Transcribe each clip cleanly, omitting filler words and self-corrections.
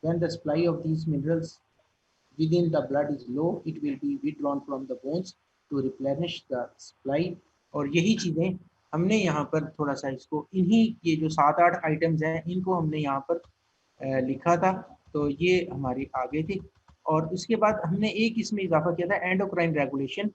When the supply of these minerals within the blood is low, it will be withdrawn from the bones to replenish the supply. और यही चीज़ें हमने यहाँ पर थोड़ा सा इसको इन्हीं ये जो 7-8 आइटम्स हैं इनको हमने यहाँ पर लिखा था, तो ये हमारी आगे थी। और उसके बाद हमने एक इसमें इजाफा किया था एंडोक्राइन रेगुलेशन,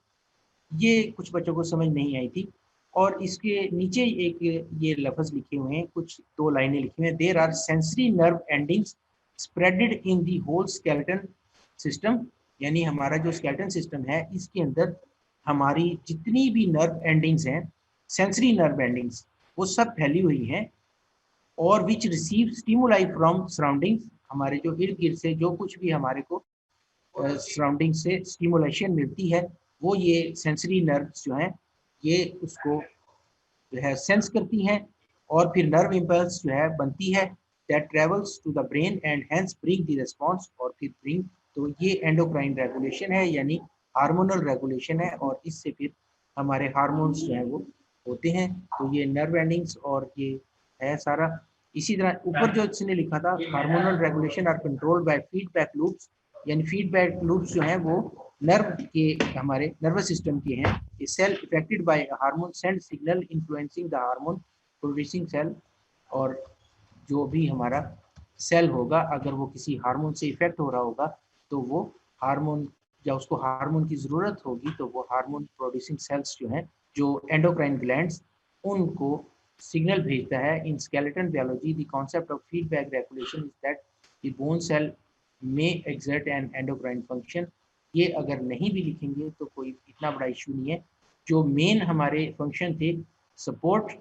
ये कुछ बच्चों को समझ नहीं आई थी। और इसके नीचे एक ये लफ्ज़ लिखे हुए हैं, कुछ 2 लाइनें लिखी हुई हैं, there are sensory nerve endings spreaded in the whole skeleton system, यानी हमारा जो स्केलेटन सिस्टम है इसके अंदर हमारी जितनी भी नर्व एंडिंग्स हैं, सेंसरी नर्व एंडिंग्स, वो सब फैली हुई हैं। और which receive stimuli from surroundings, हमारे जो इर्द गिर्द से जो कुछ भी हमारे को सराउंडिंग से स्टिमुलेशन मिलती है, वो ये सेंसरी नर्व्स जो हैं ये उसको जो है सेंस करती हैं, और फिर नर्व इम्पल्स जो है बनती है that travels to the brain and hence bring the response, और फिर ब्रिंग, तो ये एंडोक्राइन रेगुलेशन है यानी हार्मोनल रेगुलेशन है, और इससे फिर हमारे हार्मोन्स जो है वो होते हैं। तो ये नर्व एंडिंग्स और ये है सारा। इसी तरह ऊपर जो इसने लिखा था hormonal regulation are controlled by feedback loops, यानी फीडबैक लूप्स जो हैं वो नर्व के हमारे नर्वस सिस्टम के हैं। Cell affected by hormone send signal influencing the hormone producing cell, और जो भी हमारा सेल होगा अगर वो किसी हार्मोन से इफेक्ट हो रहा होगा तो वो हार्मोन या उसको हार्मोन की ज़रूरत होगी तो वो हार्मोन प्रोड्यूसिंग सेल्स जो हैं, जो एंडोक्राइन ग्लैंड्स, उनको सिग्नल भेजता है। In skeleton biology the concept of feedback regulation is that the bone cell में एग्जर्ट एन एंडोक्राइन फंक्शन। ये अगर नहीं भी लिखेंगे तो कोई इतना बड़ा इशू नहीं है। जो मेन हमारे फंक्शन थे support,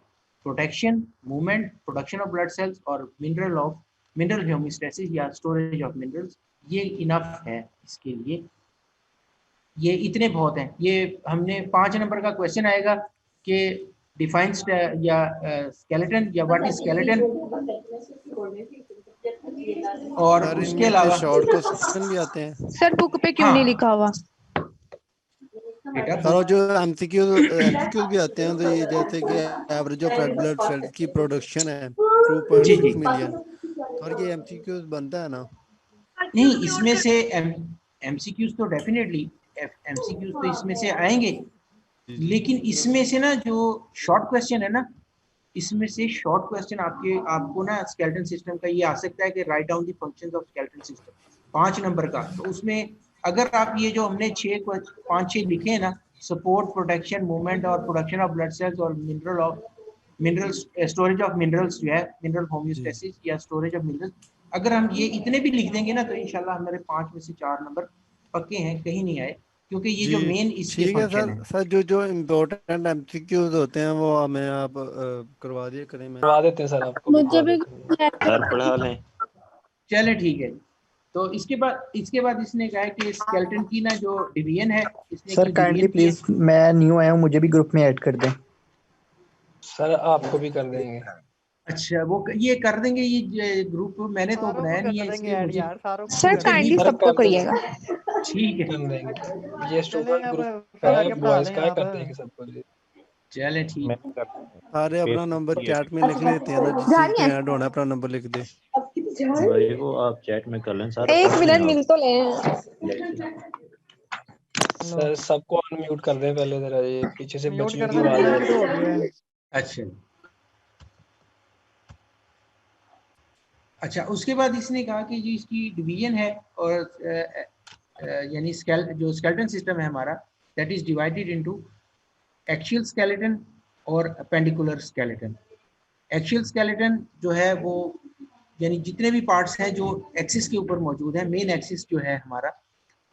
protection, movement, production of blood cells और मिनरल होमियोस्टेसिस या स्टोरेज ऑफ मिनरल्स, ये इनफ है इसके लिए, ये इतने बहुत हैं। ये हमने 5 नंबर का क्वेश्चन आएगा कि डिफाइन या स्केलेटन या व्हाट इज स्केलेटन, और सर उसके इनमें से अलावा शॉर्ट क्वेश्चन भी आते हैं। सर बुक पे क्यों नहीं लिखा हुआ? बेटा सर और जो एमसीक्यूज भी आते हैं, तो ये जैसे कि average of red blood cell की प्रोडक्शन है 2.6 मिलियन, और ये एमसीक्यूज बनता है ना? नहीं, इसमें से एमसीक्यूज तो डेफिनेटली एमसीक्यूज तो इसमें से आएंगे, लेकिन इसमें से ना जो शॉर्ट क्वेश्चन है ना, इसमें से शॉर्ट क्वेश्चन आपको ना स्केलेटन सिस्टम का ये आ सकता है कि write down the functions of skeleton system, 5 number का। तो उसमें अगर आप ये जो हमने 5-6 लिखे हैं ना, सपोर्ट, प्रोटेक्शन, मूवमेंट और प्रोडक्शन ऑफ ब्लड सेल्स और मिनरल्स, स्टोरेज ऑफ मिनरल्स जो है मिनरल होमियोस्टेसिस या स्टोरेज ऑफ मिनरल्स, अगर हम ये इतने भी लिख देंगे ना तो इंशाल्लाह हमारे 5 में से 4 नंबर पक्के हैं, कहीं नहीं आए, क्योंकि ये जो मेन इसके ठीक है फंक्शन सर। है। सर जो इम्पोर्टेंट एमसीक्यूज होते हैं वो हमें आप करवा दिए करें। मैं करवा देते हैं सर, आपको मुझे भी सर पढ़ा लें। चले ठीक है। तो इसके बाद इसने कहा है कि स्केलेटन की ना जो डिवीजन है, इसने सर काइंडली प्लीज, मैं न्यू आया हूँ, मुझे भी ग्रुप में ऐड कर दें। सर आपको भी कर देंगे। अच्छा, वो ये कर देंगे, ये ग्रुप मैंने तो बनाया नहीं है इसलिए मुझे। सर काइंडली सबको करिएगा। ठीक है, कर देंगे, ये स्टूडेंट ग्रुप है बॉयज का, कर देंगे सबको जी। चले ठीक। सारे अपना नंबर चैट में लिख लेते हैं ना, जिस जा चीज रही पे है? ऐड होना है अपना नंबर लिख दे। भाई वो आप चैट में कर लें सर। एक मिनट मिल तो ले। सर सबको अनम्यूट कर दें पहले, जरा ये पीछे से बच्चियों की आवाज आ रही है। अच्छा, उसके बाद इसने कहा कि जो इसकी डिवीजन है और यानी जो स्केलेटन सिस्टम है हमारा, that is divided into axial skeleton और अपेंडिकुलर स्केलेटन। एक्सियल स्केलेटन जो है वो यानी जितने भी पार्ट्स हैं जो एक्सिस के ऊपर मौजूद है, मेन एक्सिस जो है हमारा,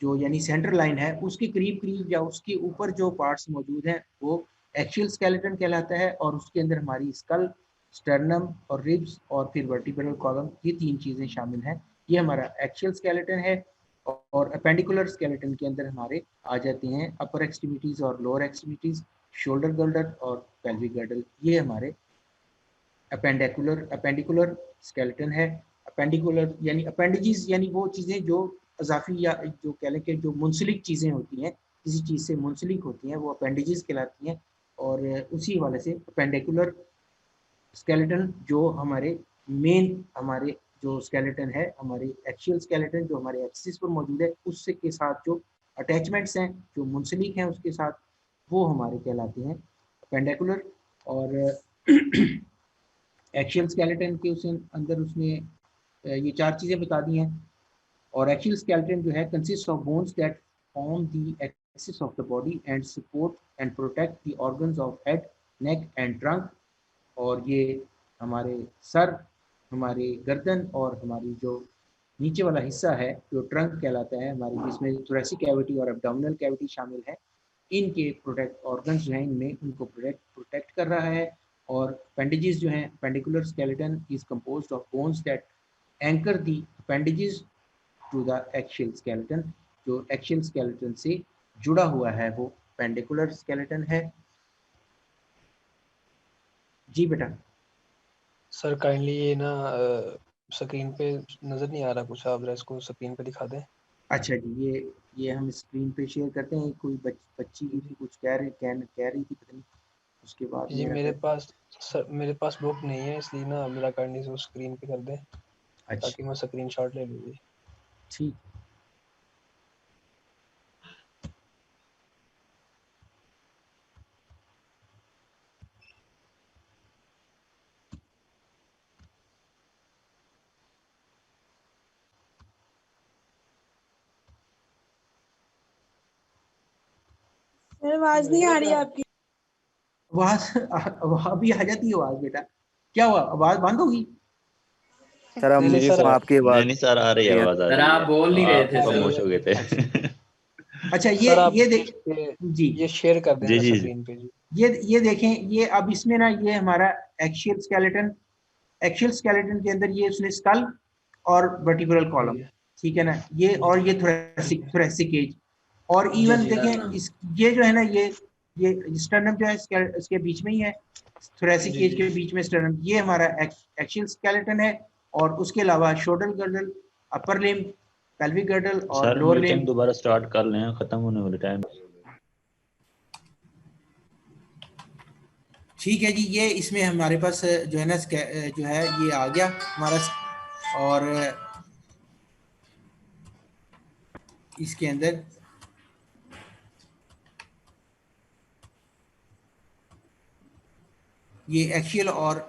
जो यानी सेंटर लाइन है उसके करीब करीब या उसके ऊपर जो पार्ट्स मौजूद हैं वो एक्सियल स्केलेटन कहलाता है, और उसके अंदर हमारी स्कल, स्टर्नम और रिब्स और फिर वर्टिब्रल कॉलम, ये 3 चीज़ें शामिल हैं। ये हमारा एक्सियल स्केलेटन है। और अपेंडिकुलर स्केलेटन के अंदर हमारे आ जाते हैं अपर एक्सट्रीमिटीज़ और लोअर एक्सट्रीमिटीज़, शोल्डर गर्डर और पेल्विक गर्डर, ये हमारे अपेंडिकुलर स्केलेटन है। अपेंडिकुलर यानी अपेंडिजीज यानी वो चीज़ें जो अजाफी या जो कह लें कि जो मुंसलिक चीज़ें होती हैं, किसी चीज़ से मुंसलिक होती हैं, वो अपेंडिजीज कहलाती हैं। और उसी हवाले से अपेंडिकुलर स्केलेटन जो हमारे मेन हमारे जो स्केलेटन है, हमारे एक्सियल स्केलेटन जो हमारे एक्सिस पर मौजूद है, उससे के साथ जो अटैचमेंट्स हैं, जो मुंसलिक हैं उसके साथ, वो हमारे कहलाते हैं पेंडिकुलर। और एक्सियल स्केलेटन के उस अंदर उसने ये 4 चीज़ें बता दी हैं। और एक्सियल स्केलेटन जो है consist of bones that form the axis of the body and support and protect the organs of head, neck and trunk. और ये हमारे सर, हमारे गर्दन और हमारी जो नीचे वाला हिस्सा है जो ट्रंक कहलाता है हमारे, जिसमें थोरेसिक कैविटी और एब्डोमिनल कैविटी शामिल है, इनके प्रोटेक्ट ऑर्गन्स जो हैं इनमें उनको प्रोटेक्ट कर रहा है। और अपेंडेजेस जो हैं, appendicular skeleton is composed of bones that anchor the appendages to the axial skeleton. जो एक्सियल स्केलेटन से जुड़ा हुआ है वो पेंडिकुलर स्केलेटन है। जी बेटा। सर काइंडली ये ना स्क्रीन पे नजर नहीं आ रहा कुछ, आप इसको स्क्रीन पे दिखा दें। अच्छा जी, ये हम स्क्रीन पे शेयर करते हैं। कोई बच्ची भी कुछ कह रही थी, पता नहीं उसके बाद जी मेरे पास बुक नहीं है, इसलिए ना मेरा काइंडली इसको स्क्रीन पे कर दें। अच्छा ताकि मैं स्क्रीनशॉट ले लूँ। ठीक। आवाज नहीं आ रही आपकी। आवाज भी आ जाती है आवाज बेटा, क्या हुआ आवाज बंद होगी? सर हम नहीं सर आपकी आवाज नहीं सर, आ रही है आवाज, आ रही है। आप बोल नहीं रहे थे आप सर। खामोश हो गए थे। अच्छा ये देख जी, ये शेयर कर देना जी। स्क्रीन पे जी। ये देखें, ये अब इसमें ना ये हमारा एक्सियल स्केलेटन के अंदर ये उसने स्कल और वर्टिब्रल कॉलम, ठीक है ना, ये और ये थोरेसिक एज। और इवन देखें इस ये जो है ना ये स्टर्नम जो है इसके बीच में ही है, थोरेसिक एज के बीच में स्टर्नम, ये हमारा एक्सियल स्केलेटन है। और उसके अलावा shoulder girdle, upper limb, pelvic girdle और सर लोअर मीटिंग लिम्ब। दोबारा स्टार्ट कर लें, खत्म होने वाले टाइम। ठीक है जी, ये इसमें हमारे पास जो है ना जो है ये आ गया हमारा। और इसके अंदर ये एक्सियल और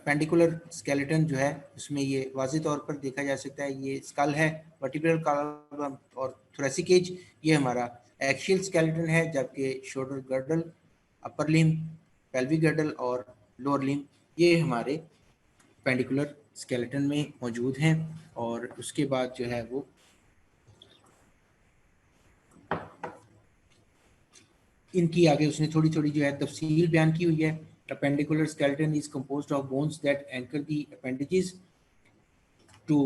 पेंडिकुलर स्केलेटन जो है उसमें ये वाज़ेह तौर पर देखा जा सकता है। ये स्कल है, वर्टिब्रल कॉलम और थोरेसिक एज ये हमारा एक्सियल स्केलेटन है, जबकि shoulder girdle, upper limb, pelvic girdle और लोअर लिम्ब ये हमारे पेंडिकुलर स्केलेटन में मौजूद हैं। और उसके बाद जो है वो इनकी आगे उसने थोड़ी थोड़ी जो है तफसील बयान की हुई है। Appendicular skeleton is composed of bones that anchor the appendages to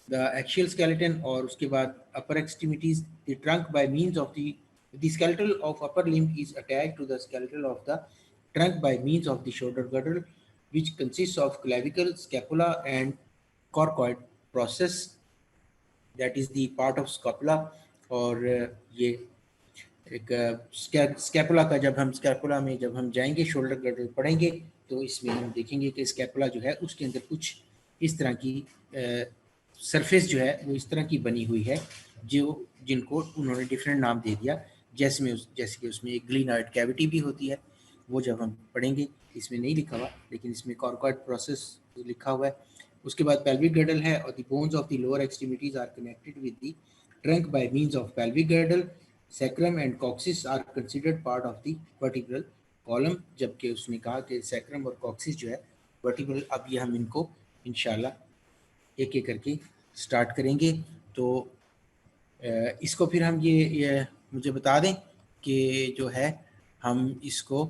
the axial skeleton। और उसके बाद upper extremities, the trunk by means of the skeletal of upper limb is attached to the skeletal of the trunk by means of the shoulder girdle, which consists of clavicle, scapula and coracoid process, that is the part of scapula। और ये एक scapula का जब हम जाएंगे, shoulder girdle पढ़ेंगे, तो इसमें हम देखेंगे कि स्कैपुला जो है उसके अंदर कुछ इस तरह की सरफेस जो है वो इस तरह की बनी हुई है, जो जिनको उन्होंने डिफरेंट नाम दे दिया। जैसे कि उसमें एक ग्लिनॉइड कैविटी भी होती है, वो जब हम पढ़ेंगे, इसमें नहीं लिखा हुआ लेकिन इसमें कॉर्कोइड प्रोसेस लिखा हुआ है। उसके बाद पेल्विक गर्डल है, और the bones of the lower extremities are connected with the trunk by means of pelvic girdle. Sacrum and coccyx are considered part of the vertebral column, जबकि उसने कहा कि सैक्रम और कॉक्सिस जो है वर्टिब्रल। अब ये हम इनको इंशाल्लाह एक एक करके स्टार्ट करेंगे। तो इसको फिर हम ये मुझे बता दें कि जो है हम इसको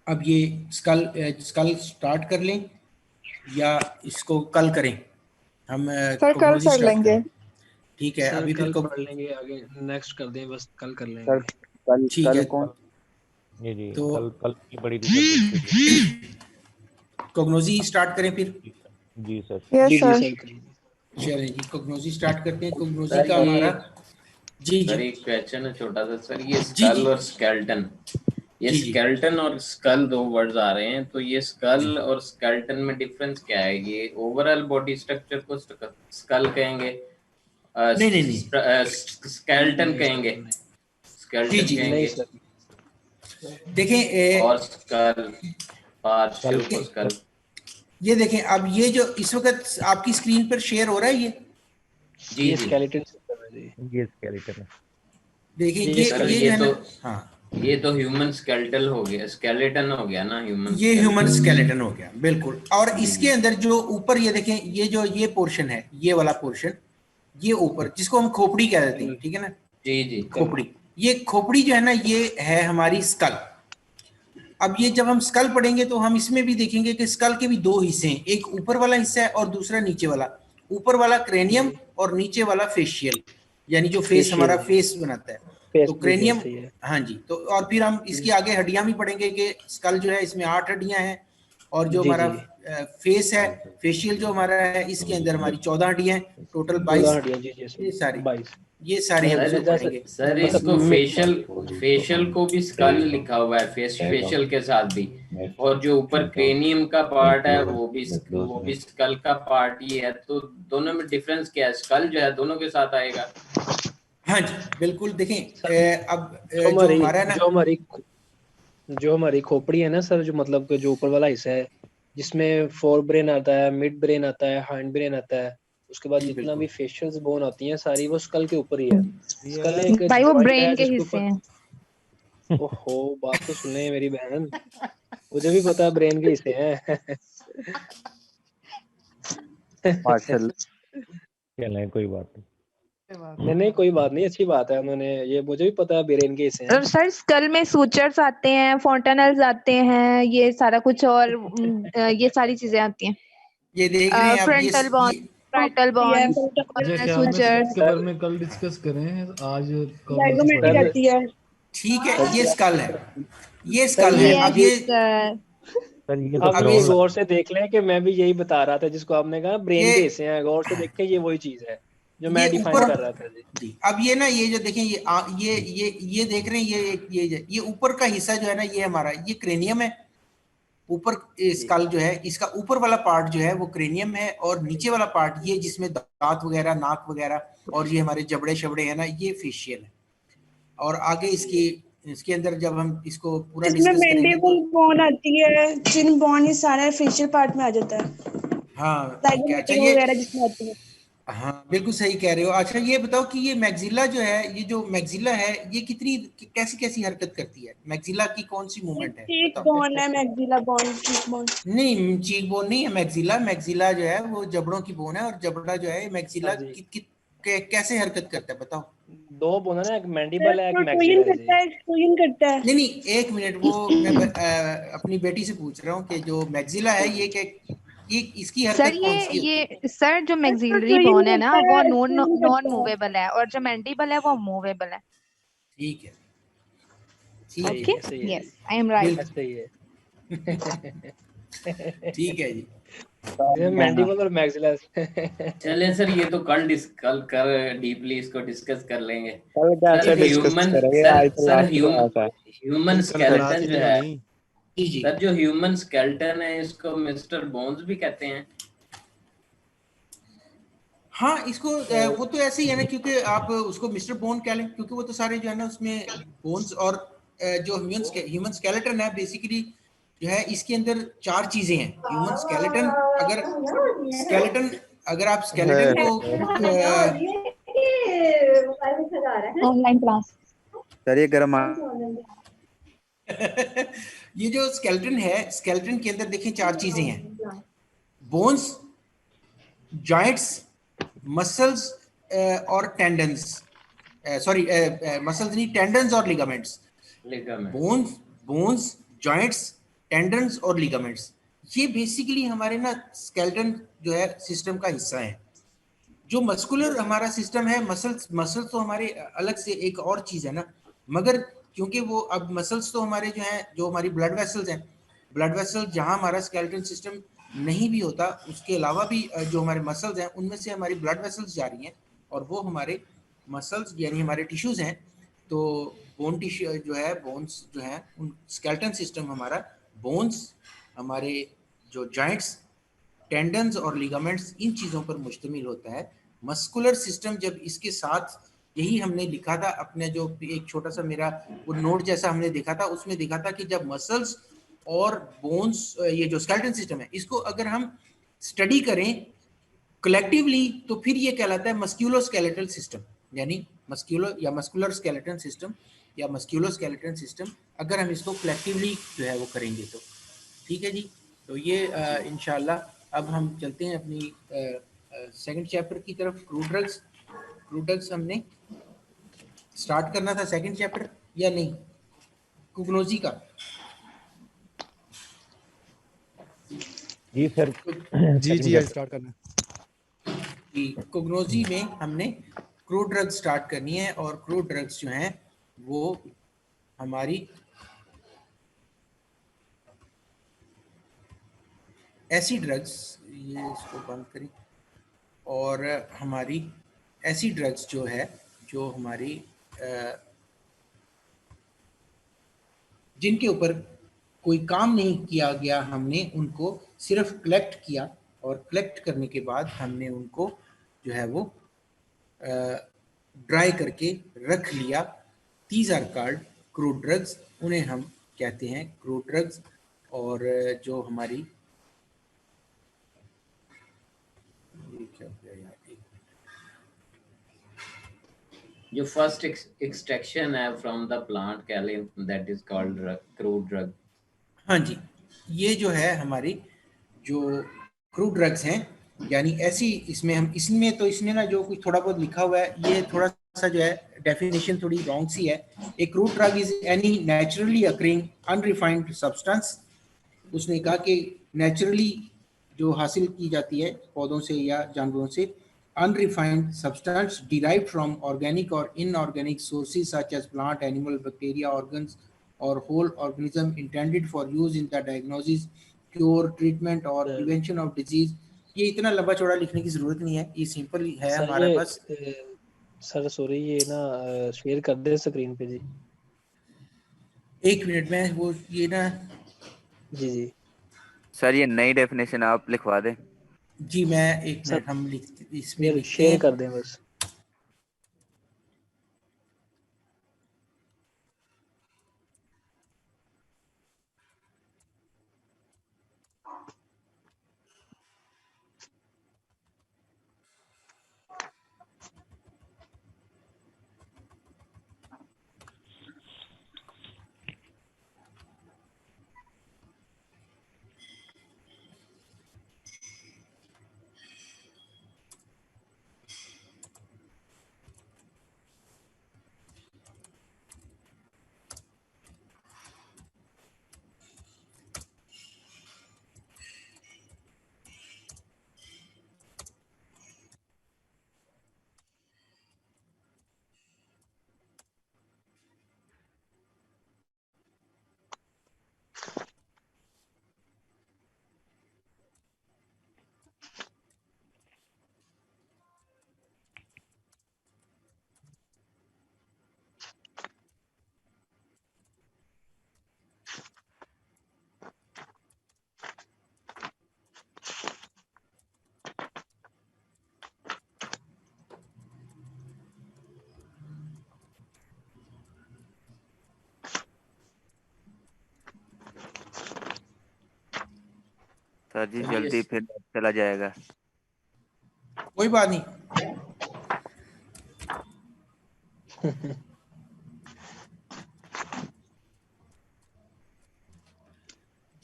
अब ये स्कल स्टार्ट कर लें या इसको कल करें? हम सर कल कर लेंगे। ठीक है, अभी कल पढ़ लेंगे, आगे नेक्स्ट कर दें, बस कल कर लेंगे। सर कल ठीक है कौन? जी तो कल की बड़ी थी। कोग्नोजी स्टार्ट करें फिर? जी सर। Yes sir. चलें जी, कोग्नोजी स्टार्ट करते हैं। कोग्नोजी का हमारा जी सर एक क्वेश्चन है छोटा सा सर, ये स्कल और स्केलेटन ये जी, जी। स्केलेटन और स्कल दो वर्ड्स आ रहे हैं, तो ये स्कल और स्केलेटन में डिफरेंस क्या है? ये ओवरऑल बॉडी स्ट्रक्चर को स्कल कहेंगे, नहीं, नहीं, नहीं। स्केलेटन कहेंगे, जी, स्केलेटन जी। नहीं कहेंगे, सर, देखें और स्कल, पार्शियल को स्कल। ये देखें, अब ये जो इस वक्त आपकी स्क्रीन पर शेयर हो रहा है, जी ये जी स्केलेटन सिस्टम है जी। ये स्केलेटन है। देखिए ये ये सर, जो ये है ना, तो हाँ, ये तो ह्यूमन स्केलेटल हो गया, स्केलेटन हो गया ना, ह्यूमन ये ह्यूमन स्केलेटन हो गया, बिल्कुल। और जी, इसके जी। अंदर जो ऊपर ये देखें, ये जो ये पोर्शन है, ये वाला पोर्शन, ये ऊपर जिसको हम खोपड़ी कह देते हैं, ठीक है ना, जी जी खोपड़ी। ये खोपड़ी जो है ना, ये है हमारी स्कल। अब ये जब हम स्कल पढ़ेंगे तो हम इसमें भी देखेंगे कि स्कल के भी दो हिस्से हैं, एक ऊपर वाला हिस्सा है और दूसरा नीचे वाला। ऊपर वाला क्रेनियम और नीचे वाला फेशियल, यानी जो फेस हमारा फेशियल फेस बनाता है। फेस तो जी क्रेनियम, सही है। हाँ जी। तो और फिर हम इसके आगे हड्डियां भी पढ़ेंगे कि स्कल जो है इसमें 8 हड्डियां हैं, और जो जी हमारा जी फेस है, फेशियल जो हमारा है, इसके अंदर हमारी 14 हड्डियां हैं, टोटल 14 22। हड्डियां जी जी ये सारी 22। ये सारी हम इसको सर पढ़ेंगे। सर मतलब इसको फेशियल को भी स्कल लिखा हुआ है, फेशियल के साथ भी, और जो ऊपर क्रेनियम का पार्ट है वो भी स्कल का पार्ट ही है। तो दोनों में डिफरेंस क्या है? स्कल जो है दोनों के साथ आएगा। हाँ जी, बिल्कुल। देखें अब जो जो हमारी हमारा ना, जो हमारी खोपड़ी है ना सर, जो मतलब कि जो ऊपर वाला हिस्सा है, जिसमें फोर ब्रेन आता है, मिड ब्रेन आता है, हाइंड ब्रेन आता है, उसके बाद जी जितना बिल्कुल। भी फेशियल्स बोन आती हैं सारी वो स्कल के ऊपर ही है। स्कल एक भाई वो जॉइंट है ब्रेन के जिसके हिस्से ऊपर, हैं। ओहो बात तो सुन ले मेरी बहन, मुझे भी पता है ब्रेन के हिस्से हैं। माशाल्लाह। चलें, कोई बात नहीं। नहीं नहीं कोई बात नहीं, अच्छी बात है, उन्होंने ये मुझे भी पता है ब्रेन के हिस्से हैं। और सर स्कल में सूचर्स आते हैं, फोंटेनल्स आते हैं, ये सारा कुछ, और ये सारी चीजें आती हैं। ये देख रहे हैं अब फ्रंटल बॉन, पार्टल बॉन, ये क्या मैं सूचर्स। इसके बारे में कल डिस्कस करें, आज कल नहीं जाइगोमेट्रिक पढ़ेंगे। सर आती है। ठीक है, ये स्कल है, ये सर स्कल है। ये अब यस ये सर। सर ये तो अब अब ये ये क्रॉस, गौर से देख लें कि मैं भी यही बता रहा था जिसको आपने कहा ब्रेन ये के हिस्से हैं, गौर से देखें ये वही चीज है जो ये मैं डिफाइन ऊपर कर रहा था जी। जी। अब ये ना, ये जो देखें, ये देख रहे हैं, ये ऊपर का हिस्सा जो है ना, ये हमारा ये क्रेनियम है। ऊपर जी स्कल जो है, इसका ऊपर वाला पार्ट जो है वो क्रेनियम है, और नीचे वाला पार्ट ये जिसमें दांत वगैरह, नाक वगैरह और ये हमारे जबड़े शबड़े हैं ना, ये फेशियल है। और आगे इसकी इसके अंदर जब हम इसको पूरा इसमें डिस्कस करेंगे तो मैंडिबल बोन आती है, चिन बोन, ये सारा फेशियल पार्ट में आ जाता है। हाँ ठीक है। अच्छा, जाइगोमेट्रिक ये वगैरह जिसमें आती है। हाँ बिल्कुल सही कह रहे हो। अच्छा, ये बताओ कि ये मैक्सिला जो है, ये जो मैक्सिला है, ये कितनी कैसी कैसी हरकत करती है? मैक्सिला की कौन सी मूवमेंट है, चीक बताओ। बोन है, मैक्सिला बोन, चीक बोन। नहीं, चीक बोन नहीं है मैक्सिला। मैक्सिला जो है वो जबड़ों की बोन है, और जबड़ा जो है हाँ मैक्सिला जी, कैसे हरकत करता है, बताओ। दो बोन है ना, एक मैंडिबल है एक प्रोटोइन मैक्सिलर है जी। करता है, एक्सट्रूजन करता है। नहीं नहीं, एक मिनट, वो मैं अपनी बेटी से पूछ रहा हूँ कि जो मैक्सिला है ये इसकी सर हरकत कौन सी होती है? ये सर जो मैक्सिलरी प्रोटोइन बोन है ना, करता वो है, नॉन एक्सट्रूजन नॉन करता है। मूवेबल है, और जो मैंडिबल है वो मूवेबल है। ठीक है, ठीक सही है, ओके, है सही है यस आई एम राइट। बिल्कुल सही है। ठीक है जी। मैंडिबल और मैक्सिलर। चलें सर, ये तो कल कर डीपली इसको डिस्कस कर लेंगे। कल कैसे सर डिस्कस ह्यूमन करेंगे, सर आज तो सर लास्ट क्लास है। ह्यूमन कल क्लास स्केलेटन ही जो नहीं है, होनी। जी जी। सर जो ह्यूमन स्केलेटन है इसको मिस्टर बोन्स भी कहते हैं। हाँ, इसको वो तो ऐसे ही है ना, क्योंकि आप उसको मिस्टर बोन कह लें, क्योंकि वो तो सारे जो है ना उसमें बोन्स, और जो ह्यूमन स्केलेटन है बेसिकली जो है, इसके अंदर 4 चीजें हैं। ह्यूमन स्केलेटन, स्केलेटन अगर आप स्केलेटन को ऑनलाइन क्लास। सर ये गर्म ये जो स्केलेटन है, स्केलेटन के अंदर देखें 4 चीजें हैं: बोन्स, जॉइंट्स, मसल्स और टेंडन्स। सॉरी, मसल्स नहीं, टेंडन्स और ligaments. Bones bones joints, tendons और लिगामेंट्स, ये बेसिकली हमारे ना स्केलेटन जो है सिस्टम का हिस्सा है। जो मस्कुलर हमारा सिस्टम है, मसल्स तो हमारे अलग से एक और चीज है ना, मगर क्योंकि वो अब मसल्स तो हमारे जो हैं, जो हमारी ब्लड वेसल्स हैं, ब्लड वेसल जहां हमारा स्केलेटन सिस्टम नहीं भी होता, उसके अलावा भी जो हमारे मसल्स हैं उनमें से हमारी ब्लड वेसल्स जा रही हैं, और वो हमारे मसल्स यानी हमारे टिश्यूज हैं, तो बोन टिश्यू जो है, बोन्स जो है, उन स्केलेटन सिस्टम हमारा बोन्स, हमारे जो जॉइंट्स, टेंडन्स और लिगामेंट्स, इन चीज़ों पर मुश्तमिल होता है। मस्कुलर सिस्टम जब इसके साथ, यही हमने लिखा था अपने जो एक छोटा सा मेरा वो नोट जैसा हमने देखा था, उसमें देखा था कि जब मसल्स और बोन्स, ये जो स्केलेटन सिस्टम है, इसको अगर हम स्टडी करें कलेक्टिवली तो फिर ये कहलाता है मस्क्यूलोस्केलेटल सिस्टम, यानी मस्क्यूलो या मस्कुलर स्केलेटन सिस्टम या मस्क्यूलोस्केलेटन सिस्टम, अगर हम इसको कलेक्टिवली जो है वो करेंगे तो। ठीक है जी, तो ये इंशाल्लाह अब हम चलते हैं अपनी सेकंड चैप्टर की तरफ। क्रूड ड्रग्स हमने स्टार्ट करना था सेकंड चैप्टर या नहीं, कुग्नोजी का? जी सर। जी स्टार्ट करना कि कुग्नोजी में हमने क्रूड ड्रग्स स्टार्ट करनी है, और क्रूड ड्रग्स जो हैं वो हमारी ऐसी ड्रग्स, ये इसको बंद करें, और हमारी ऐसी ड्रग्स जो है जो हमारी जिनके ऊपर कोई काम नहीं किया गया, हमने उनको सिर्फ कलेक्ट किया, और कलेक्ट करने के बाद हमने उनको जो है वो ड्राई करके रख लिया। These are called crude drugs, उन्हें हम कहते हैं क्रूड ड्रग्स। और जो हमारी जो फर्स्ट एक्सट्रैक्शन है from the plant Kaelin, that is called crude drug. हाँ जी, ये जो है हमारी जो क्रूड ड्रग्स हैं, यानी ऐसी, इसमें हम इसमें तो इसमें ना जो कुछ थोड़ा बहुत लिखा हुआ है, ये थोड़ा सा जो है डेफिनेशन थोड़ी रॉन्ग सी है। ए crude drug is any naturally occurring unrefined substance. उसने कहा कि नेचुरली जो हासिल की जाती है पौधों से या जानवरों से, unrefined substance derived from organic or inorganic sources such as plant, animal, bacteria, organs or whole organism intended for use in the diagnosis, cure, treatment or prevention of disease। ये इतना लंबा चौड़ा लिखने की जरूरत नहीं है, ये सिंपल है हमारे पास। सर सॉरी, ये ना शेयर कर दे स्क्रीन पे जी। एक मिनट में वो ये ना, जी जी सर ये नई डेफिनेशन आप लिखवा दें। जी मैं एक मिनट, हम इसमें लिखते शेयर हैं। कर दें बस। सर जी जल्दी फिर चला जाएगा। कोई बात नहीं।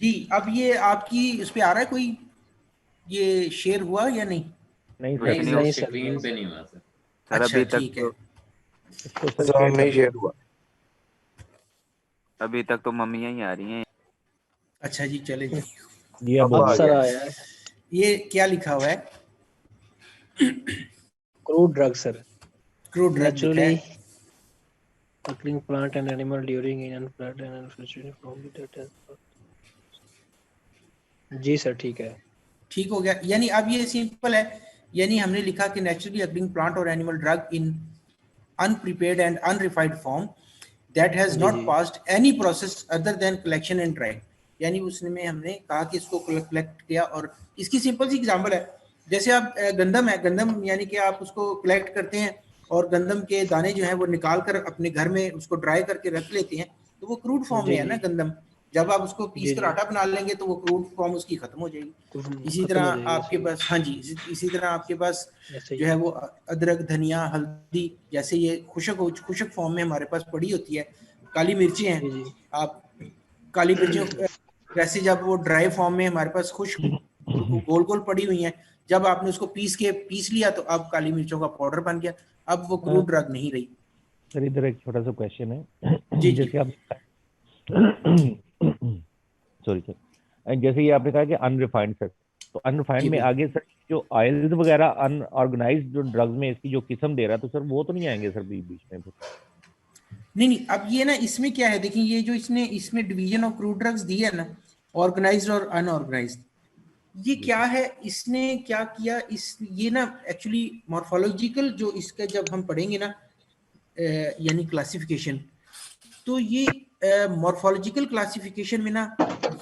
जी अब ये आपकी इस पे आ रहा है कोई, ये शेयर हुआ या नहीं? नहीं सर, नहीं स्क्रीन पे नहीं हुआ सर। सर अच्छा, अभी तक ठीक है। इसको नहीं शेयर हुआ। अभी तक तो मम्मियाँ ही आ रही हैं। अच्छा जी, चले जी। ये अब अब आ सर गया। आया है ये क्या लिखा हुआ है? Crude drug sir. Crude drug लिखा नेचुरली है। occurring plant and animal during in flood and unfortunately from the जी सर ठीक है। ठीक हो गया, यानी अब ये सिंपल है, यानी हमने लिखा कि नेचुरली अकरिंग प्लांट और animal drug in unprepared and unrefined form that has not passed any process other than collection and drying। यानी उसमें हमने कहा कि इसको कलेक्ट किया, और इसकी सिंपल सी एग्जांपल है, जैसे आप गंदम है, गंदम यानी कि आप उसको कलेक्ट करते हैं और गंदम के दाने जो हैं वो निकाल कर अपने घर में उसको ड्राई करके रख लेते हैं, तो वो क्रूड फॉर्म में है ना गंदम। जब आप उसको पीस कर आटा बना लेंगे तो वो क्रूड फॉर्म उसकी खत्म हो जाएगी। इसी तरह आपके पास, हाँ जी, इसी तरह आपके पास जो है वो अदरक, धनिया, हल्दी, जैसे ये खुशक फॉर्म में हमारे पास पड़ी होती है। काली मिर्ची हैं, आप काली मिर्चियों वैसे जब वो ड्राई फॉर्म में हमारे पास गोल गोल पड़ी हुई हैं, जब आपने उसको पीस लिया तो अब काली मिर्चों का पाउडर बन गया, अब वो क्रूड ड्रग नहीं रही। सर इधर एक छोटा सा क्वेश्चन है। जी जैसे आप सॉरी सर, जैसे ये आपने कहा कि अनरिफाइंड सर, तो अनरिफाइंड में आगे सर जो ऑयल्स वगैरह अनऑर्गेनाइज्ड जो ड्रग्स में इसकी जो किस्म दे रहा है, तो सर वो तो नहीं आएंगे सर बीच में? नहीं, अब ये ना इसमें क्या है, देखिए ये जो इसमें डिवीजन ऑफ क्रूड ड्रग्स दी है ना, ऑर्गेनाइज्ड और अनऑर्गेनाइज्ड, ये क्या है, इसने क्या किया, ये ना एक्चुअली मॉर्फोलॉजिकल जो इसका जब हम पढ़ेंगे ना यानी क्लासिफिकेशन, तो ये मॉर्फोलॉजिकल क्लासिफिकेशन में ना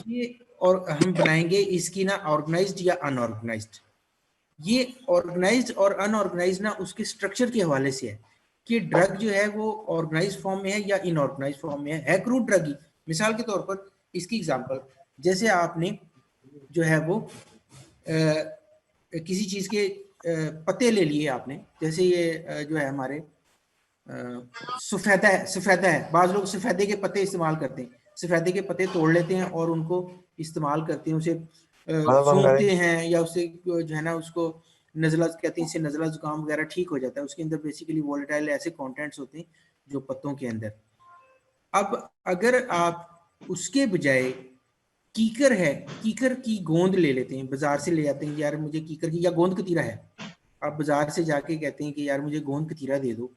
ये और हम बनाएंगे इसकी ना ऑर्गेनाइज्ड या अनऑर्गेनाइज्ड। ये ऑर्गेनाइज्ड और अनऑर्गेनाइज्ड ना उसके स्ट्रक्चर के हवाले से है कि ड्रग जो है वो ऑर्गेनाइज्ड फॉर्म में है या इनऑर्गेनाइज्ड फॉर्म में है क्रूड ड्रग ही। मिसाल के तौर पर इसकी एग्जांपल, जैसे आपने जो है वो किसी चीज़ के पत्ते ले लिए आपने, जैसे ये जो है हमारे सफ़ेदा है, बाज़ लोग सफ़ेदे के पत्ते इस्तेमाल करते हैं, सफ़ेदे के पत्ते तोड़ लेते हैं और उनको इस्तेमाल करते हैं, उसे सूंघते हैं या उसे जो है ना उसको नज़ला कहते हैं, इससे नज़ला जुकाम वगैरह ठीक हो जाता है। उसके अंदर बेसिकली वोलेटाइल ऐसे कंटेंट्स होते हैं जो पत्तों के अंदर। अब अगर आप उसके बजाय कीकर है, कीकर की गोंद ले लेते हैं, बाजार से ले आते हैं, यार मुझे कीकर की, या गोंद कतीरा है, आप बाजार से जाके कहते हैं कि यार मुझे गोंद कतीरा दे दो,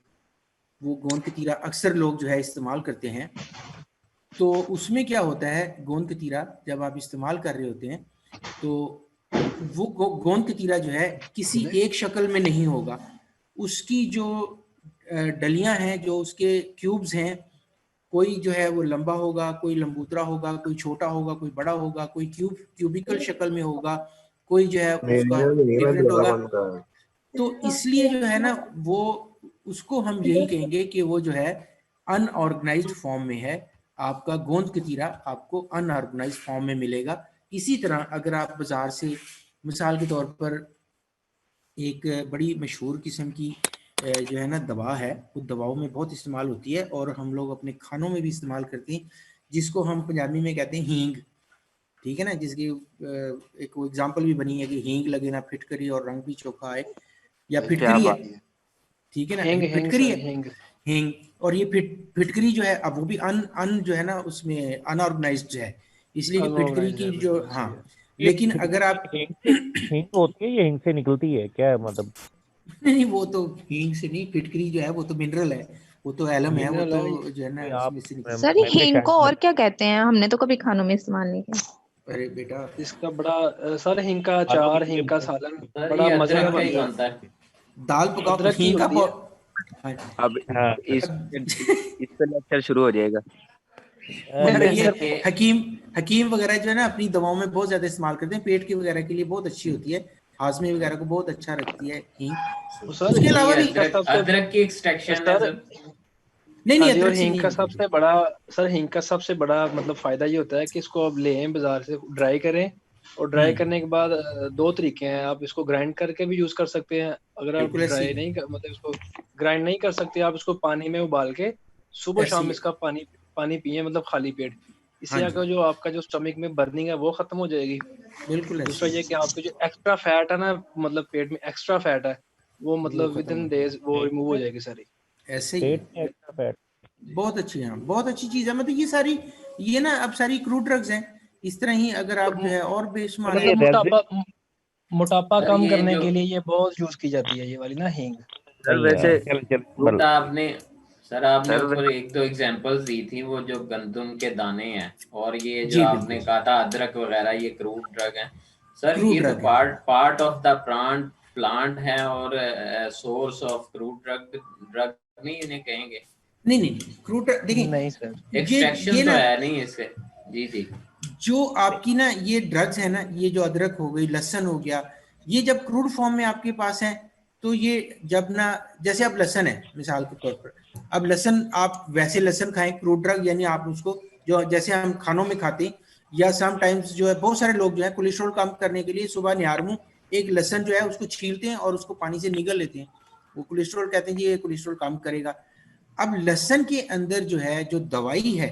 वो गोंद कतीरा अक्सर लोग जो है इस्तेमाल करते हैं। तो उसमें क्या होता है, गोंद कतीरा जब आप इस्तेमाल कर रहे होते हैं तो वो गोंद कतीरा जो है किसी एक शक्ल में नहीं होगा, उसकी जो डलियां हैं, जो उसके क्यूब्स हैं, कोई जो है वो लंबा होगा, कोई लंबूतरा होगा, कोई छोटा होगा, कोई बड़ा होगा, कोई क्यूबिकल शक्ल में होगा, कोई जो है उसका डिफरेंट होगा। तो इसलिए जो है ना वो उसको हम यही कहेंगे कि वो जो है अनऑर्गेनाइज्ड फॉर्म में है। आपका गोंद कतीरा आपको अनऑर्गेनाइज्ड फॉर्म में मिलेगा। इसी तरह अगर आप बाजार से मिसाल के तौर पर एक बड़ी मशहूर किस्म की जो है ना दवा है, वो दवाओं में बहुत इस्तेमाल होती है और हम लोग अपने खानों में भी इस्तेमाल करते हैं, जिसको हम पंजाबी में कहते हैं हींग, ठीक है ना, जिसकी एक एग्जांपल भी बनी है कि हींग लगे ना फिटकरी और रंग भी चोखा आए, या फिटकरी है, ठीक है ना, फिटकरी है हींग, और ये फिटकरी जो है अब वो भी अन जो है ना उसमें अनऑर्गेनाइज्ड है, इसलिए कि फिटकरी की जो, हाँ, लेकिन अगर आप हींग होती है, ये हींग से निकलती है क्या, मतलब? नहीं, वो तो हींग से नहीं, फिटकरी जो है वो तो मिनरल है, वो तो एलम है, वो तो जो है ना उसमें से निकलती है। सर हींग को और क्या कहते हैं? हमने तो कभी खानों में इस्तेमाल नहीं किया। अरे बेटा, इसका बड़ा सर हींग का अचार, हींग का सालन बड़ा मजे का बनता है। दाल पकाओ हींग का अब इस पे लेक्चर शुरू हो जाएगा। ये हकीम वगैरह जो है ना अपनी दवाओं में बहुत ज्यादा इस्तेमाल करते हैं, पेट के वगैरह के लिए बहुत अच्छी होती है, हाजमे वगैरह को बहुत अच्छा रखती है हींग। उसके अलावा भी अदरक की एक्सट्रैक्शन है सर। नहीं और हींग का सबसे बड़ा सर, हींग का सबसे बड़ा मतलब फायदा ये होता है कि इसको आप ले बाजार से, ड्राई करें, और ड्राई करने के बाद दो तरीके हैं, आप इसको ग्राइंड करके भी यूज कर सकते हैं। अगर आप ड्राई नहीं मतलब इसको ग्राइंड नहीं कर सकते, आप इसको पानी में उबाल के सुबह शाम इसका पानी पिए, मतलब खाली पेट। इससे आपका जो स्टमक में बर्निंग है वो खत्म हो जाएगी। बिल्कुल। दूसरा ये कि आपके जो एक्स्ट्रा फैट है ना, मतलब पेट में एक्स्ट्रा फैट है, वो मतलब विद इन डेज वो रिमूव हो जाएगी सारी। ऐसे ही एक्स्ट्रा फैट बहुत अच्छी है, बहुत अच्छी चीज है। मतलब ये सारी ये ना अब सारी क्रूड ड्रग्स हैं। इस तरह ही अगर आप जो है और बेशुमार मोटापा कम करने के लिए ये बहुत यूज की जाती है, ये वाली ना हींग। सर वैसे आपने ऊपर एक दो एग्जांपल्स दी थी, वो जो गंदम के दाने हैं और ये जो आपने कहा था अदरक वगैरह, ये क्रूड ड्रग है सर। ये तो पार्ट ऑफ द प्लांट है और सोर्स ऑफ क्रूड ड्रग नहीं इन्हें कहेंगे? नहीं क्रूड देखिए, नहीं सर, एक्सट्रैक्शन ये तो ना है नहीं इससे। जी जी। जो आपकी ना ये ड्रग्स है ना, ये जो अदरक हो गई, लहसुन हो गया, ये जब क्रूड फॉर्म में आपके पास है तो ये जब ना, जैसे आप लहसुन है मिसाल के तौर पर, अब लहसुन आप वैसे लहसुन खाएं, क्रूड ड्रग यानी आप उसको जो जैसे हम खानों में खाते हैं, या सम टाइम्स जो है बहुत सारे लोग जो है कोलेस्ट्रॉल कम करने के लिए सुबह निहारमू एक लहसुन जो है उसको छीलते हैं और उसको पानी से निगल लेते हैं, वो कोलेस्ट्रॉल कहते हैं कि ये कोलेस्ट्रॉल कम करेगा। अब लहसुन के अंदर जो है जो दवाई है,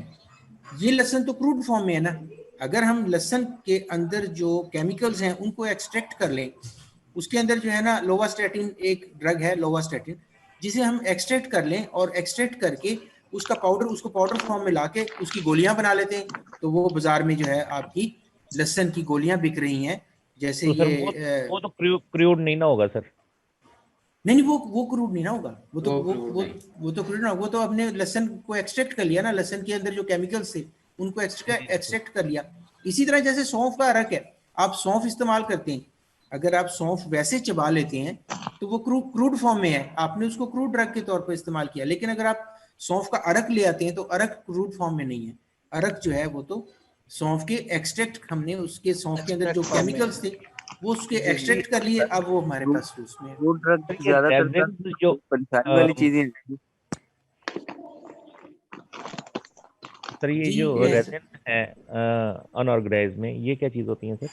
ये लहसुन तो क्रूड फॉर्म में है ना, अगर हम लहसुन के अंदर जो केमिकल्स हैं उनको एक्सट्रैक्ट कर लें, उसके अंदर जो है ना लोवास्टैटिन एक ड्रग है लोवास्टैटिन, जिसे हम एक्सट्रैक्ट कर लें और एक्सट्रैक्ट करके उसका पाउडर, उसको पाउडर फॉर्म में लाके उसकी गोलियां बना लेते हैं, तो वो बाजार में जो है आपकी लहसुन की गोलियां बिक रही हैं। जैसे तो सर ये वो तो क्रूड नहीं ना होगा सर? नहीं वो क्रूड नहीं ना होगा, वो तो क्रूड ना, वो तो अपने लहसुन को एक्सट्रैक्ट कर लिया ना, लहसुन के अंदर जो केमिकल्स थे उनको एक्सट्रैक्ट कर लिया। इसी तरह जैसे सौंफ का अरक है, आप सौंफ इस्तेमाल करते हैं, अगर आप सौंफ वैसे चबा लेते हैं तो वो क्रूड फॉर्म में है, आपने उसको क्रूड ड्रग के तौर पर इस्तेमाल किया। लेकिन अगर आप सौंफ का अरक ले आते हैं तो अरक क्रूड फॉर्म में नहीं है, अरक जो है वो तो सौंफ के एक्सट्रैक्ट, हमने उसके सौंफ के अंदर जो केमिकल्स थे वो उसके एक्सट्रैक्ट कर लिए, अब वो हमारे पास उसमें वो ड्रग ज्यादातर जो परेशानी वाली चीजें हैं। सर ये जी, जो रेजिन है अनऑर्गेनाइज्ड में, ये क्या चीज होती है सर?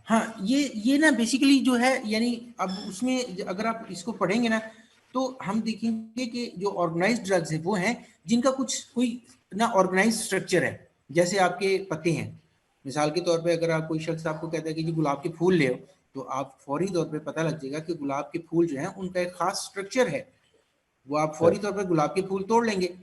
हाँ, ये ना बेसिकली जो है, यानी अब उसमें अगर आप इसको पढ़ेंगे ना तो हम देखेंगे कि जो ऑर्गेनाइज्ड ड्रग्स है वो हैं जिनका कोई ना ऑर्गेनाइज्ड स्ट्रक्चर है। जैसे आपके पत्ते हैं, मिसाल के तौर पे अगर आप कोई शख्स आपको कहता है कि जी गुलाब के फूल ले आओ, तो आप फौरी तौर पे पता लग जाएगा कि गुलाब के फूल जो है उनका एक खास स्ट्रक्चर है, वो आप फौरी तौर पर गुलाब के फूल तोड़ लेंगे।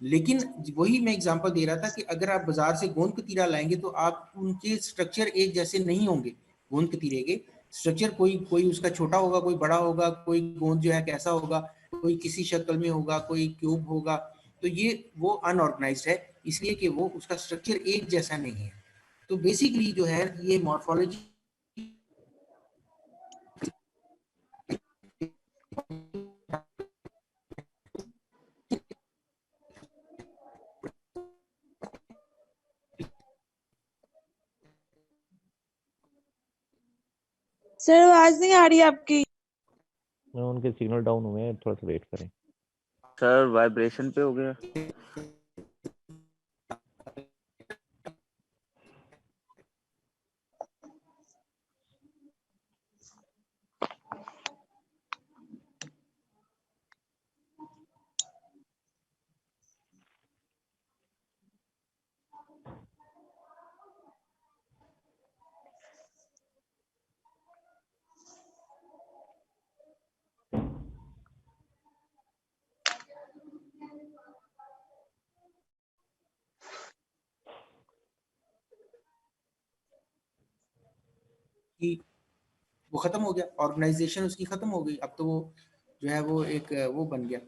लेकिन वही मैं एग्जांपल दे रहा था कि अगर आप बाजार से गोंद कतीरा लाएंगे तो आप उनके स्ट्रक्चर एक जैसे नहीं होंगे। गोंद कतीरे के स्ट्रक्चर कोई उसका छोटा होगा, कोई बड़ा होगा, कोई गोंद जो है कैसा होगा, कोई किसी शक्ल में होगा, कोई क्यूब होगा, तो ये वो अनऑर्गेनाइज्ड है, इसलिए कि वो उसका स्ट्रक्चर एक जैसा नहीं है। तो बेसिकली जो है ये मॉर्फोलॉजी सर आवाज नहीं आ रही आपकी। उनके सिग्नल डाउन हुए हैं, थोड़ा सा वेट करें। सर वाइब्रेशन पे हो गया। वो खत्म हो गया, ऑर्गेनाइजेशन उसकी खत्म हो गई, अब तो वो जो है वो एक वो बन गया।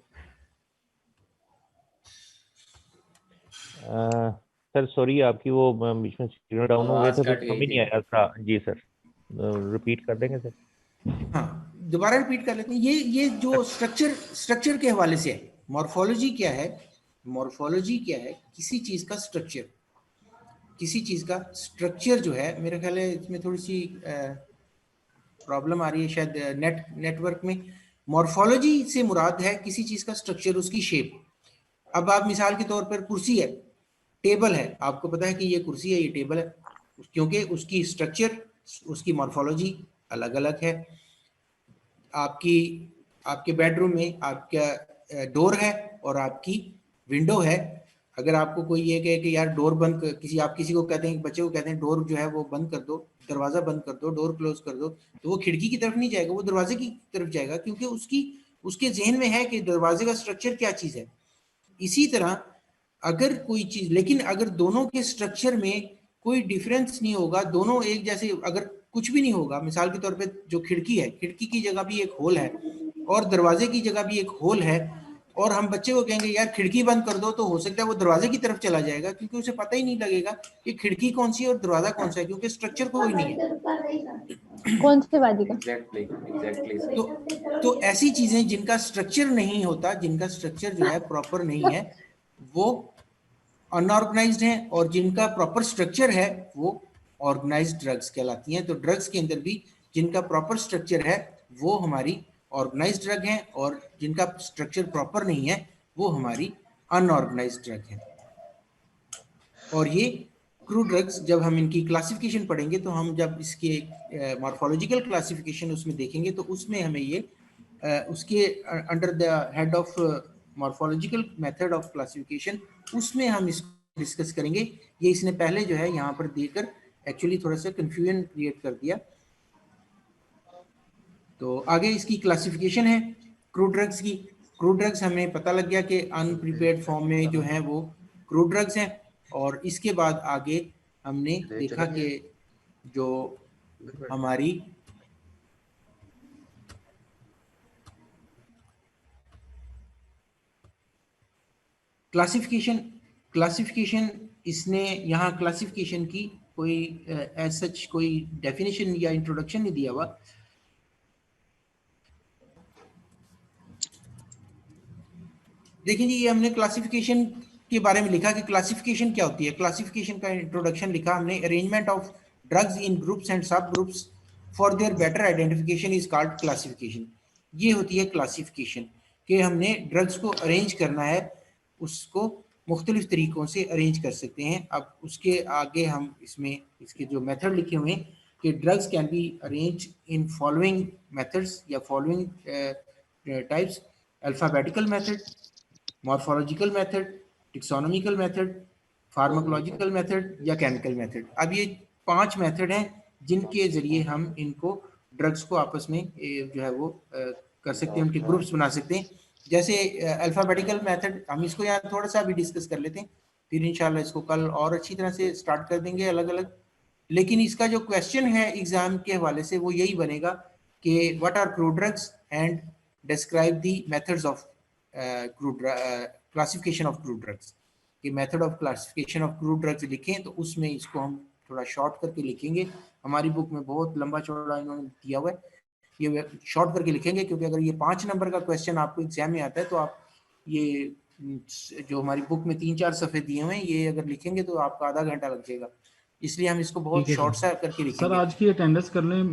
सर सॉरी, आपकी वो बीच में सिग्नल डाउन हो गए थे तो समझ नहीं आया था। जी सर, रिपीट कर देंगे सर? हाँ, दोबारा रिपीट कर लेते हैं। ये जो स्ट्रक्चर के हवाले से है। मॉर्फोलॉजी क्या है? मॉर्फोलॉजी क्या है? किसी चीज का स्ट्रक्चर, किसी चीज का स्ट्रक्चर जो है, मेरे ख्याल है इसमें थोड़ी सी प्रॉब्लम आ रही है शायद नेटवर्क में। मॉर्फोलॉजी से मुराद है किसी चीज का स्ट्रक्चर, उसकी शेप। अब आप मिसाल के तौर पर कुर्सी है, टेबल है, आपको पता है कि ये कुर्सी है, ये टेबल है, क्योंकि उसकी स्ट्रक्चर, उसकी मॉर्फोलॉजी अलग अलग है। आपके बेडरूम में आपका डोर है और आपकी विंडो है। अगर आपको कोई ये कहे कि यार डोर बंद कर, आप किसी को कहते हैं, बच्चे को कहते हैं डोर जो है वो बंद कर दो, दरवाजा बंद कर दो, डोर क्लोज कर दो, तो वो खिड़की की तरफ नहीं जाएगा, वो दरवाजे की तरफ जाएगा, क्योंकि उसके जहन में है कि दरवाजे का स्ट्रक्चर क्या चीज है। इसी तरह अगर कोई चीज, लेकिन अगर दोनों के स्ट्रक्चर में कोई डिफरेंस नहीं होगा, दोनों एक जैसे, अगर कुछ भी नहीं होगा, मिसाल के तौर पे जो खिड़की है, खिड़की की जगह भी एक होल है और दरवाजे की जगह भी एक होल है, और हम बच्चे को कहेंगे यार खिड़की बंद कर दो, तो हो सकता है वो दरवाजे की तरफ चला जाएगा, क्योंकि उसे पता ही नहीं लगेगा कि खिड़की कौन सी है और दरवाजा कौन सा है, क्योंकि स्ट्रक्चर कोई नहीं है। कौन से वादी का? एग्जैक्टली तो ऐसी चीजें जिनका स्ट्रक्चर नहीं होता, जिनका स्ट्रक्चर जो है प्रॉपर नहीं है, वो अनऑर्गेनाइज्ड हैं, और जिनका प्रॉपर स्ट्रक्चर है वो ऑर्गेनाइज्ड ड्रग्स कहलाती हैं। तो ड्रग्स के अंदर भी जिनका प्रॉपर स्ट्रक्चर है वो हमारी ऑर्गेनाइज्ड ड्रग हैं, और जिनका स्ट्रक्चर प्रॉपर नहीं है वो हमारी अनऑर्गेनाइज्ड ड्रग है। और ये क्रूड ड्रग्स जब हम इनकी क्लासिफिकेशन पढ़ेंगे, तो हम जब इसके मॉर्फोलॉजिकल क्लासिफिकेशन उसमें देखेंगे, तो उसमें हमें ये उसके under the head of morphological method of classification, उसमें हम इसको डिस्कस करेंगे। ये इसने पहले जो है यहाँ पर देकर एक्चुअली थोड़ा सा कंफ्यूजन क्रिएट कर दिया। तो आगे इसकी क्लासिफिकेशन है क्रूड ड्रग्स की। क्रूड ड्रग्स हमें पता लग गया कि अनप्रिपेयर्ड फॉर्म में जो है वो क्रूड ड्रग्स हैं। और इसके बाद आगे हमने देखा कि जो हमारी क्लासिफिकेशन इसने यहाँ क्लासिफिकेशन की कोई एज सच कोई डेफिनेशन या इंट्रोडक्शन नहीं दिया हुआ। देखिए जी, ये हमने क्लासिफिकेशन के बारे में लिखा कि क्लासिफिकेशन क्या होती है। क्लासिफिकेशन का इंट्रोडक्शन लिखा हमने, arrangement of drugs in groups and sub groups for their better identification is called classification. ये होती है क्लासिफिकेशन, कि हमने ड्रग्स को अरेंज करना है, उसको मुख्तलिफ तरीक़ों से अरेंज कर सकते हैं। अब उसके आगे हम इसमें इसके जो मेथड लिखे हुए हैं कि drugs can be arrange in following methods या following types: alphabetical method, morphological method, taxonomical method, pharmacological method या केमिकल मेथड। अब ये 5 मेथड हैं जिनके ज़रिए हम इनको ड्रग्स को आपस में जो है वो कर सकते हैं, उनके ग्रुप्स बना सकते हैं। जैसे अल्फ़ाबेटिकल मेथड, हम इसको यहाँ थोड़ा सा भी डिस्कस कर लेते हैं, फिर इंशाल्लाह इसको कल और अच्छी तरह से स्टार्ट कर देंगे अलग अलग। लेकिन इसका जो क्वेश्चन है एग्जाम के हवाले से वो यही बनेगा कि what are crude drugs and describe the methods of classification of crude drugs. कि method of classification of crude drugs लिखें, तो उसमें इसको हम थोड़ा शॉर्ट करके लिखेंगे। हमारी बुक में बहुत लंबा चौड़ा इन्होंने दिया हुआ है, ये शॉर्ट करके लिखेंगे, क्योंकि अगर ये 5 नंबर का क्वेश्चन आपको एग्जाम में आता है तो आप ये जो हमारी बुक में 3-4 सफ़े दिए हुए हैं, ये अगर लिखेंगे तो आपका आधा घंटा लग जाएगा। इसलिए हम इसको बहुत शॉर्ट सा करके लिखेंगे। सर आज की अटेंडेंस कर लें।